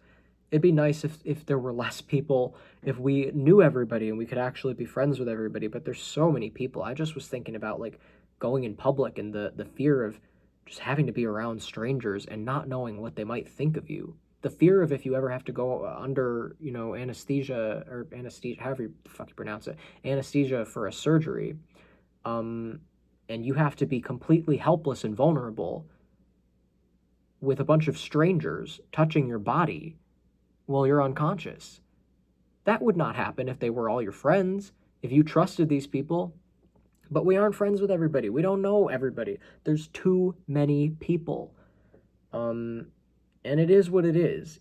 It'd be nice if there were less people, if we knew everybody and we could actually be friends with everybody, but there's so many people. I just was thinking about like going in public and the fear of just having to be around strangers and not knowing what they might think of you. The fear of if you ever have to go under, anesthesia or anesthesia, however the fuck you pronounce it, anesthesia for a surgery, um, and you have to be completely helpless and vulnerable with a bunch of strangers touching your body while you're unconscious. That would not happen if they were all your friends, if you trusted these people. But we aren't friends with everybody. We don't know everybody. There's too many people. And it is what it is.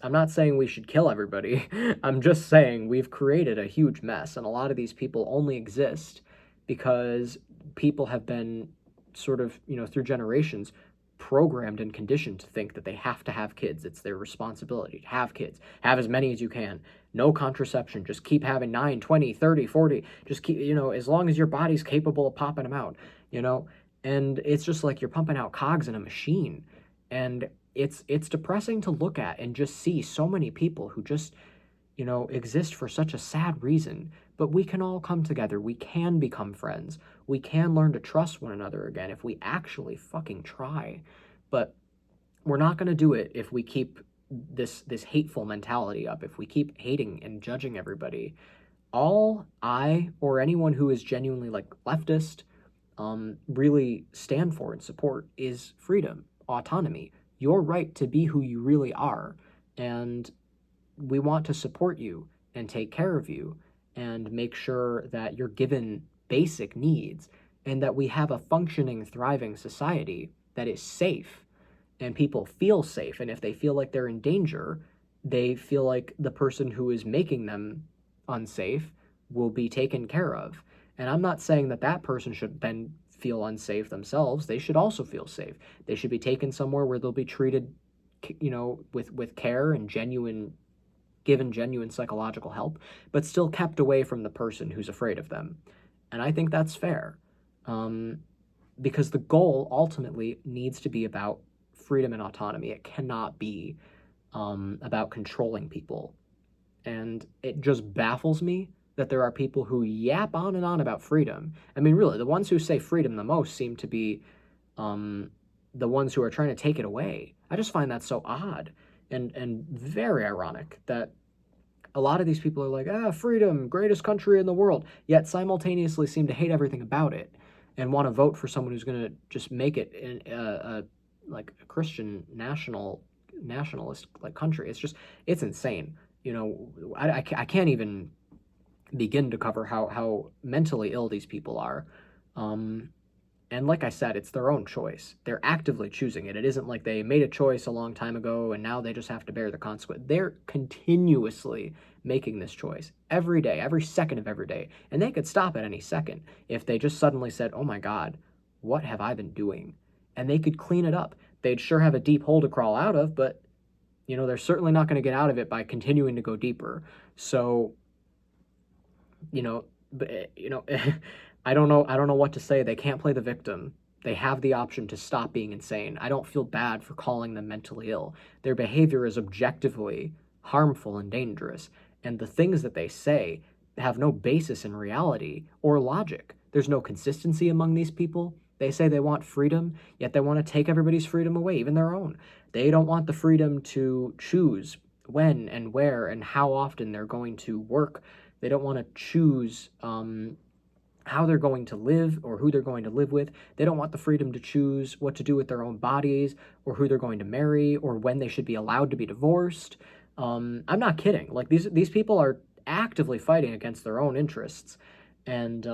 I'm not saying we should kill everybody. I'm just saying we've created a huge mess, and a lot of these people only exist because people have been sort of, through generations, programmed and conditioned to think that they have to have kids. It's their responsibility to have kids. Have as many as you can. No contraception. Just keep having 9, 20, 30, 40. Just keep, as long as your body's capable of popping them out, And it's just like you're pumping out cogs in a machine. And it's depressing to look at and just see so many people who just, exist for such a sad reason. But we can all come together. We can become friends. We can learn to trust one another again if we actually fucking try. But we're not going to do it if we keep this hateful mentality up, if we keep hating and judging everybody. All I or anyone who is genuinely like leftist really stand for and support is freedom, autonomy, your right to be who you really are. And we want to support you and take care of you and make sure that you're given basic needs and that we have a functioning, thriving society that is safe and people feel safe. And if they feel like they're in danger, they feel like the person who is making them unsafe will be taken care of. And I'm not saying that that person should then feel unsafe themselves. They should also feel safe. They should be taken somewhere where they'll be treated, with care and given genuine psychological help, but still kept away from the person who's afraid of them. And I think that's fair, because the goal ultimately needs to be about freedom and autonomy. It cannot be about controlling people. And it just baffles me that there are people who yap on and on about freedom. I mean, really, the ones who say freedom the most seem to be the ones who are trying to take it away. I just find that so odd and very ironic that a lot of these people are like, freedom, greatest country in the world, yet simultaneously seem to hate everything about it and want to vote for someone who's going to just make it like a Christian nationalist like country. It's insane. I can't even begin to cover how mentally ill these people are. And like I said, it's their own choice. They're actively choosing it. It isn't like they made a choice a long time ago and now they just have to bear the consequence. They're continuously making this choice every day, every second of every day. And they could stop at any second if they just suddenly said, oh my God, what have I been doing? And they could clean it up. They'd sure have a deep hole to crawl out of, but they're certainly not going to get out of it by continuing to go deeper. So, I don't know what to say. They can't play the victim. They have the option to stop being insane. I don't feel bad for calling them mentally ill. Their behavior is objectively harmful and dangerous, and the things that they say have no basis in reality or logic. There's no consistency among these people. They say they want freedom, yet they want to take everybody's freedom away, even their own. They don't want the freedom to choose when and where and how often they're going to work. They don't want to choose how they're going to live or who they're going to live with. They don't want the freedom to choose what to do with their own bodies or who they're going to marry or when they should be allowed to be divorced. I'm not kidding. Like these people are actively fighting against their own interests, and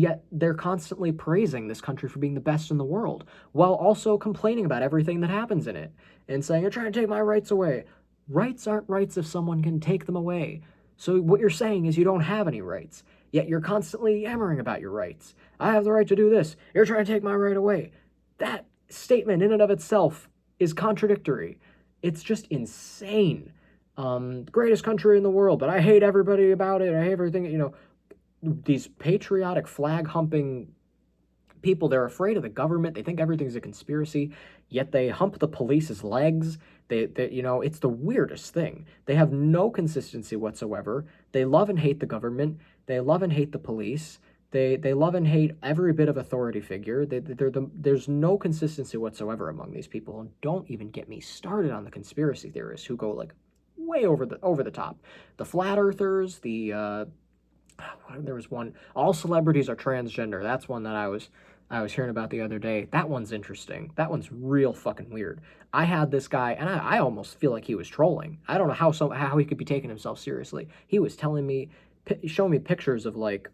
yet they're constantly praising this country for being the best in the world while also complaining about everything that happens in it and saying, you're trying to take my rights away. Rights aren't rights if someone can take them away. So what you're saying is you don't have any rights, yet you're constantly yammering about your rights. I have the right to do this. You're trying to take my right away. That statement in and of itself is contradictory. It's just insane. Greatest country in the world, but I hate everybody about it. I hate everything, these patriotic flag humping people, they're afraid of the government. They think everything's a conspiracy, yet they hump the police's legs. It's the weirdest thing. They have no consistency whatsoever. They love and hate the government. They love and hate the police. They love and hate every bit of authority figure. There's no consistency whatsoever among these people. And don't even get me started on the conspiracy theorists who go like way over the top. The flat earthers, there was one, all celebrities are transgender. That's one that I was hearing about the other day. That one's interesting. That one's real fucking weird. I had this guy, and I almost feel like he was trolling. I don't know how he could be taking himself seriously. He was showing me pictures of like,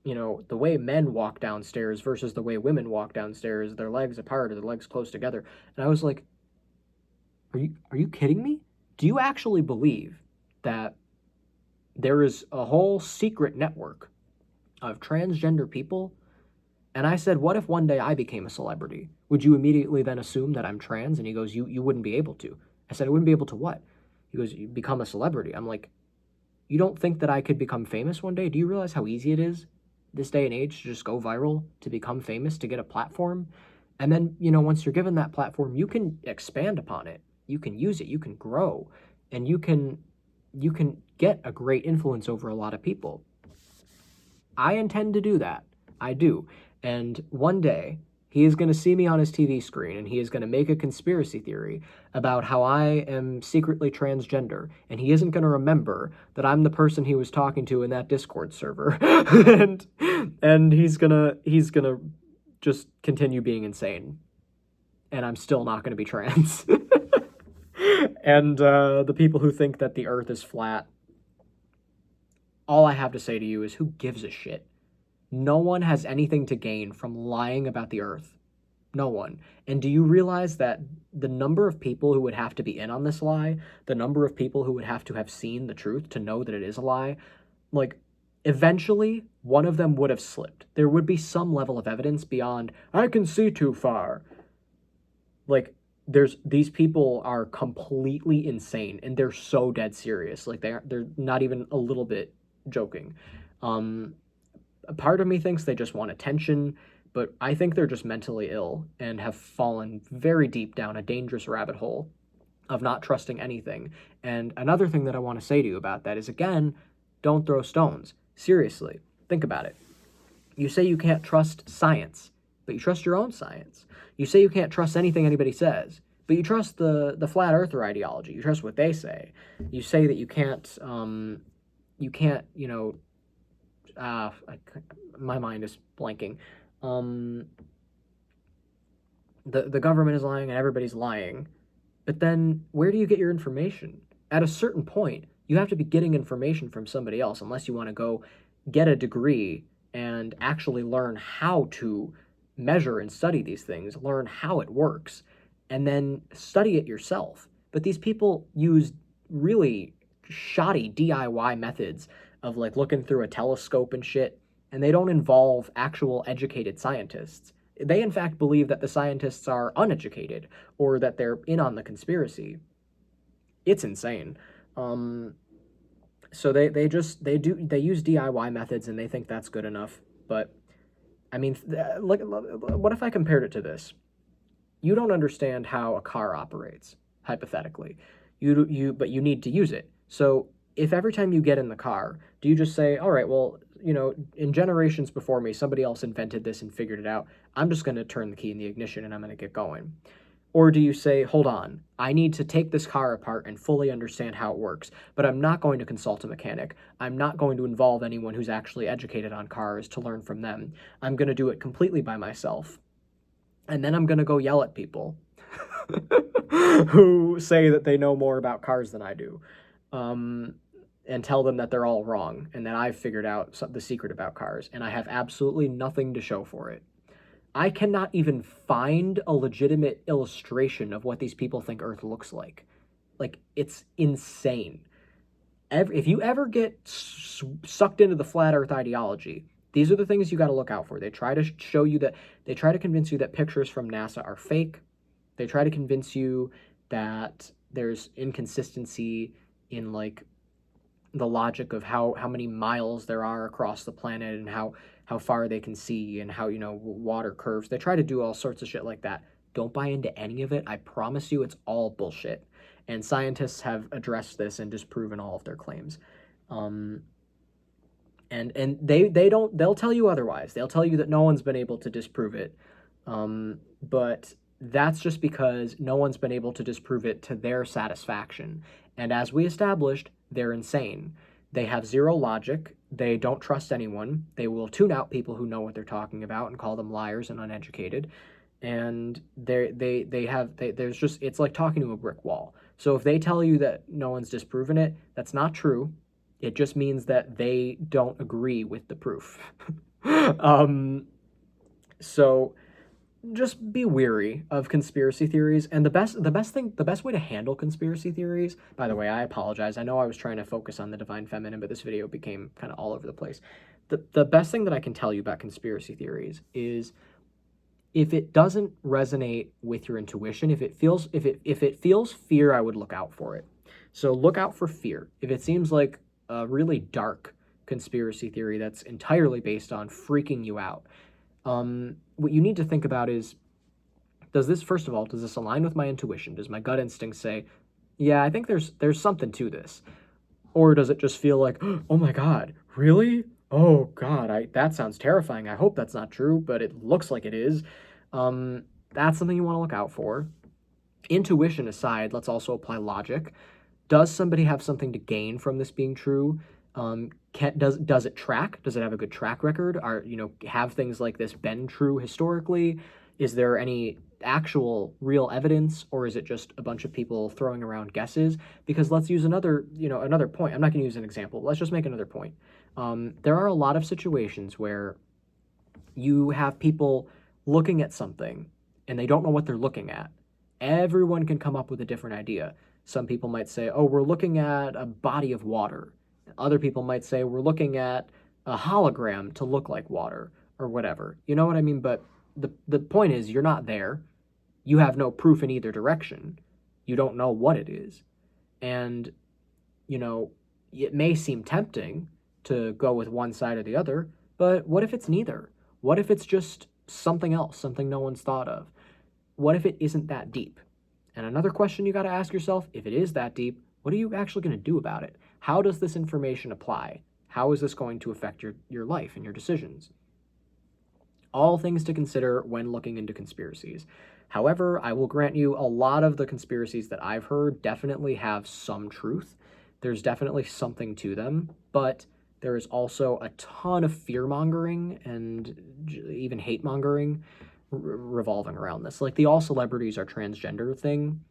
the way men walk downstairs versus the way women walk downstairs, their legs apart or their legs close together. And I was like, are you kidding me? Do you actually believe that there is a whole secret network of transgender people? And I said, what if one day I became a celebrity? Would you immediately then assume that I'm trans? And he goes, you wouldn't be able to. I said, I wouldn't be able to what? He goes, you become a celebrity. I'm like, you don't think that I could become famous one day? Do you realize how easy it is this day and age to just go viral, to become famous, to get a platform? And then, once you're given that platform, you can expand upon it. You can use it. You can grow. And you can get a great influence over a lot of people. I intend to do that. I do. And one day, he is going to see me on his TV screen, and he is going to make a conspiracy theory about how I am secretly transgender, and he isn't going to remember that I'm the person he was talking to in that Discord server. and he's gonna just continue being insane. And I'm still not going to be trans. And the people who think that the earth is flat, all I have to say to you is, who gives a shit? No one has anything to gain from lying about the earth. No one. And do you realize that the number of people who would have to be in on this lie, the number of people who would have to have seen the truth to know that it is a lie, like, eventually one of them would have slipped. There would be some level of evidence beyond, I can see too far. Like, these people are completely insane, and they're so dead serious. Like, they're not even a little bit joking. A part of me thinks they just want attention, but I think they're just mentally ill and have fallen very deep down a dangerous rabbit hole of not trusting anything. And another thing that I want to say to you about that is, again, don't throw stones. Seriously, think about it. You say you can't trust science, but you trust your own science. You say you can't trust anything anybody says, but you trust the flat earther ideology. You trust what they say. You say that you can't, my mind is blanking. The government is lying and everybody's lying. But then where do you get your information? At a certain point, you have to be getting information from somebody else, unless you want to go get a degree and actually learn how to measure and study these things, learn how it works, and then study it yourself. But these people use really shoddy DIY methods of like looking through a telescope and shit, and they don't involve actual educated scientists. They in fact believe that the scientists are uneducated or that they're in on the conspiracy. It's insane. So they use DIY methods and they think that's good enough. But I mean, look, what if I compared it to this? You don't understand how a car operates, hypothetically. But you need to use it. So if every time you get in the car, do you just say, all right, well, in generations before me, somebody else invented this and figured it out. I'm just going to turn the key in the ignition and I'm going to get going. Or do you say, hold on, I need to take this car apart and fully understand how it works, but I'm not going to consult a mechanic. I'm not going to involve anyone who's actually educated on cars to learn from them. I'm going to do it completely by myself. And then I'm going to go yell at people who say that they know more about cars than I do. And tell them that they're all wrong and that I've figured out the secret about cars, and I have absolutely nothing to show for it. I cannot even find a legitimate illustration of what these people think Earth looks like. Like, it's insane. If you ever get sucked into the flat Earth ideology, these are the things you got to look out for. They try to convince you that pictures from NASA are fake. They try to convince you that there's inconsistency in, like, the logic of how many miles there are across the planet and how how far they can see and how, water curves. They try to do all sorts of shit like that. Don't buy into any of it. I promise you it's all bullshit. And scientists have addressed this and disproven all of their claims. And they'll tell you otherwise. They'll tell you that no one's been able to disprove it. But that's just because no one's been able to disprove it to their satisfaction. And as we established, they're insane. They have zero logic. They don't trust anyone. They will tune out people who know what they're talking about and call them liars and uneducated. And there's just, it's like talking to a brick wall. So if they tell you that no one's disproven it, that's not true. It just means that they don't agree with the proof. So just be weary of conspiracy theories. And the best way to handle conspiracy theories, by the way, I apologize. I know I was trying to focus on the divine feminine, but this video became kind of all over the place. The best thing that I can tell you about conspiracy theories is if it doesn't resonate with your intuition, if it feels fear, I would look out for it. So look out for fear. If it seems like a really dark conspiracy theory that's entirely based on freaking you out, what you need to think about is, does this align with my intuition? Does my gut instinct say, yeah, I think there's something to this? Or does it just feel like, oh my God, really? Oh God, that sounds terrifying. I hope that's not true, but it looks like it is. That's something you want to look out for. Intuition aside, let's also apply logic. Does somebody have something to gain from this being true? Does it track? Does it have a good track record? Have things like this been true historically? Is there any actual real evidence, or is it just a bunch of people throwing around guesses? Because let's use another point. I'm not going to use an example. Let's just make another point. There are a lot of situations where you have people looking at something and they don't know what they're looking at. Everyone can come up with a different idea. Some people might say, oh, we're looking at a body of water. Other people might say, we're looking at a hologram to look like water, or whatever. You know what I mean? But the point is, you're not there. You have no proof in either direction. You don't know what it is. And, it may seem tempting to go with one side or the other, but what if it's neither? What if it's just something else, something no one's thought of? What if it isn't that deep? And another question you got to ask yourself, if it is that deep, what are you actually going to do about it? How does this information apply? How is this going to affect your life and your decisions? All things to consider when looking into conspiracies. However, I will grant you a lot of the conspiracies that I've heard definitely have some truth. There's definitely something to them, but there is also a ton of fear-mongering and even hate-mongering revolving around this. Like the all celebrities are transgender thing.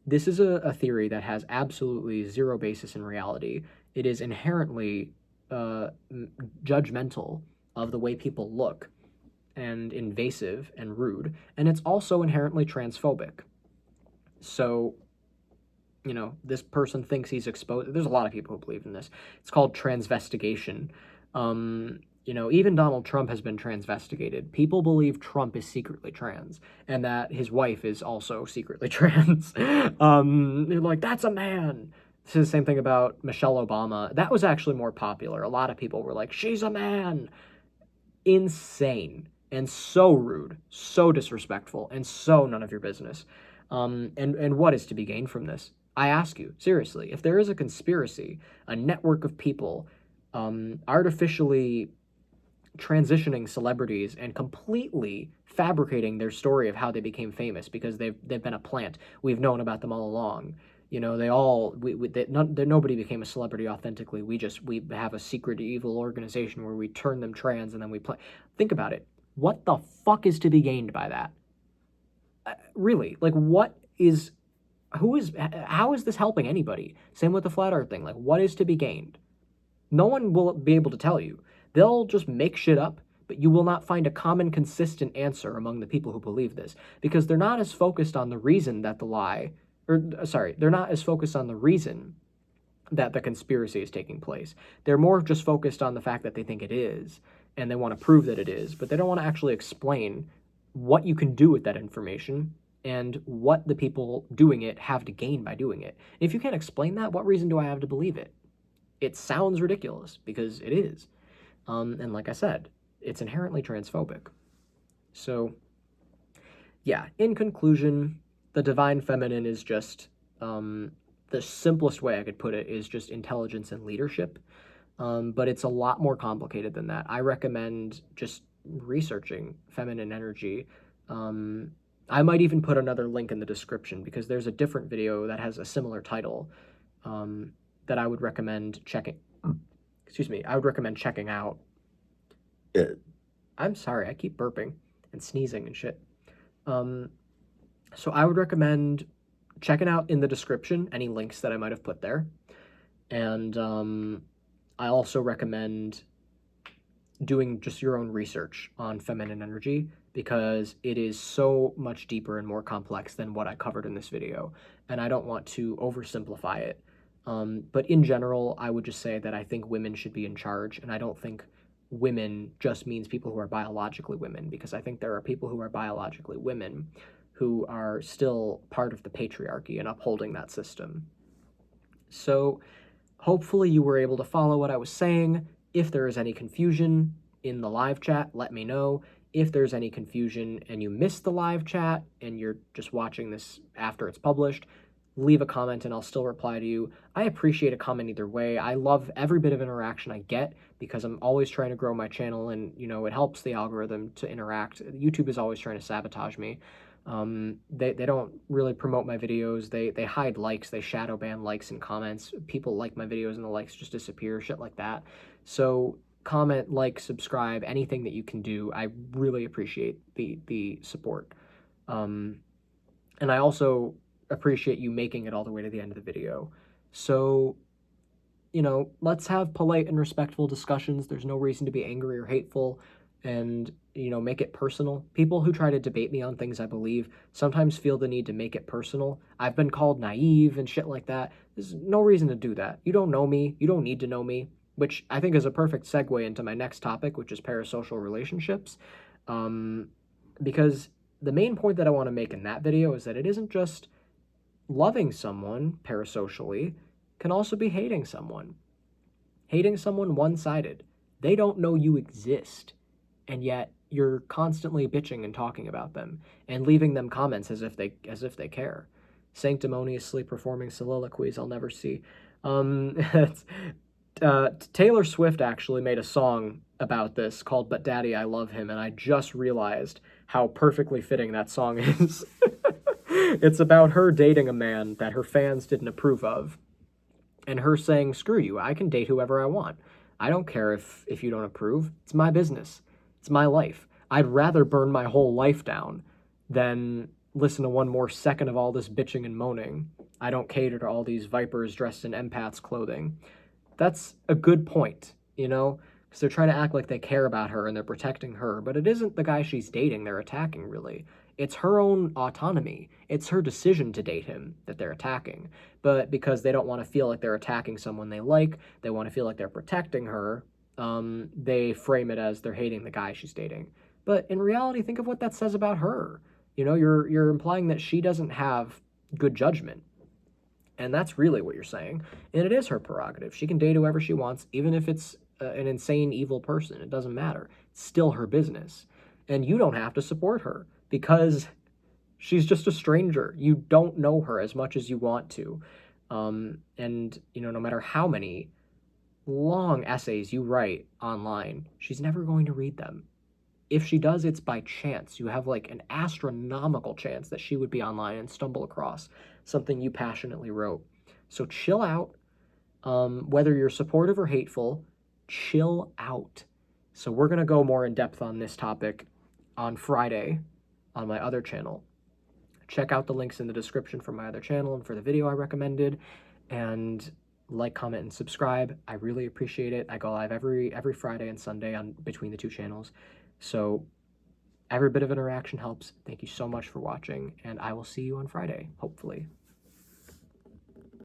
This is a theory that has absolutely zero basis in reality. It is inherently judgmental of the way people look and invasive and rude, and it's also inherently transphobic. So, this person thinks he's exposed. There's a lot of people who believe in this. It's called transvestigation. Even Donald Trump has been transvestigated. People believe Trump is secretly trans and that his wife is also secretly trans. They're like, that's a man. This is the same thing about Michelle Obama. That was actually more popular. A lot of people were like, she's a man. Insane and so rude, so disrespectful, and so none of your business. And what is to be gained from this? I ask you, seriously, if there is a conspiracy, a network of people artificially transitioning celebrities and completely fabricating their story of how they became famous because they've been a plant. We've known about them all along. Nobody became a celebrity authentically. We have a secret evil organization where we turn them trans and then we play. Think about it. What the fuck is to be gained by that? Really? Like, how is this helping anybody? Same with the flat earth thing. Like, what is to be gained? No one will be able to tell you. They'll just make shit up, but you will not find a common, consistent answer among the people who believe this, because they're not as focused on the reason that they're not as focused on the reason that the conspiracy is taking place. They're more just focused on the fact that they think it is, and they want to prove that it is, but they don't want to actually explain what you can do with that information and what the people doing it have to gain by doing it. If you can't explain that, what reason do I have to believe it? It sounds ridiculous, because it is. And like I said, it's inherently transphobic. So, yeah, in conclusion, the divine feminine is just, the simplest way I could put it is just intelligence and leadership. But it's a lot more complicated than that. I recommend just researching feminine energy. I might even put another link in the description because there's a different video that has a similar title that I would recommend checking. Excuse me, I would recommend checking out. I'm sorry, I keep burping and sneezing and shit. So I would recommend checking out in the description any links that I might have put there. And I also recommend doing just your own research on feminine energy because it is so much deeper and more complex than what I covered in this video. And I don't want to oversimplify it. But in general, I would just say that I think women should be in charge. And I don't think women just means people who are biologically women, because I think there are people who are biologically women who are still part of the patriarchy and upholding that system. So hopefully you were able to follow what I was saying. If there is any confusion in the live chat, let me know. If there's any confusion and you missed the live chat and you're just watching this after it's published, leave a comment and I'll still reply to you. I appreciate a comment either way. I love every bit of interaction I get because I'm always trying to grow my channel and, you know, it helps the algorithm to interact. YouTube is always trying to sabotage me. They don't really promote my videos. They hide likes. They shadow ban likes and comments. People like my videos and the likes just disappear, shit like that. So comment, like, subscribe, anything that you can do. I really appreciate the support. And I also appreciate you making it all the way to the end of the video. So, you know, let's have polite and respectful discussions. There's no reason to be angry or hateful. And, you know, make it personal. People who try to debate me on things I believe sometimes feel the need to make it personal. I've been called naive and shit like that. There's no reason to do that. You don't know me. You don't need to know me, which I think is a perfect segue into my next topic, which is parasocial relationships. Because the main point that I want to make in that video is that it isn't just loving someone parasocially, can also be hating someone. Hating someone one-sided. They don't know you exist, and yet you're constantly bitching and talking about them and leaving them comments as if they care. Sanctimoniously performing soliloquies I'll never see. Taylor Swift actually made a song about this called But Daddy, I Love Him, and I just realized how perfectly fitting that song is. It's about her dating a man that her fans didn't approve of, and her saying, screw you, I can date whoever I want. I don't care if you don't approve. It's my business. It's my life. I'd rather burn my whole life down than listen to one more second of all this bitching and moaning. I don't cater to all these vipers dressed in empath's clothing. That's a good point, you know? Because they're trying to act like they care about her and they're protecting her, but it isn't the guy she's dating they're attacking, really. It's her own autonomy. It's her decision to date him that they're attacking. But because they don't want to feel like they're attacking someone they like, they want to feel like they're protecting her, they frame it as they're hating the guy she's dating. But in reality, think of what that says about her. You know, you're implying that she doesn't have good judgment. And that's really what you're saying. And it is her prerogative. She can date whoever she wants, even if it's an insane, evil person. It doesn't matter. It's still her business. And you don't have to support her because she's just a stranger. You don't know her as much as you want to. And, you know, no matter how many long essays you write online, she's never going to read them. If she does, it's by chance. You have like an astronomical chance that she would be online and stumble across something you passionately wrote. So chill out. Whether you're supportive or hateful, chill out. So we're going to go more in depth on this topic on Friday on my other channel. Check out the links in the description for my other channel and for the video I recommended. And like, comment, and subscribe. I really appreciate it. I go live every Friday and Sunday on between the two channels. So every bit of interaction helps. Thank you so much for watching, and I will see you on Friday, hopefully.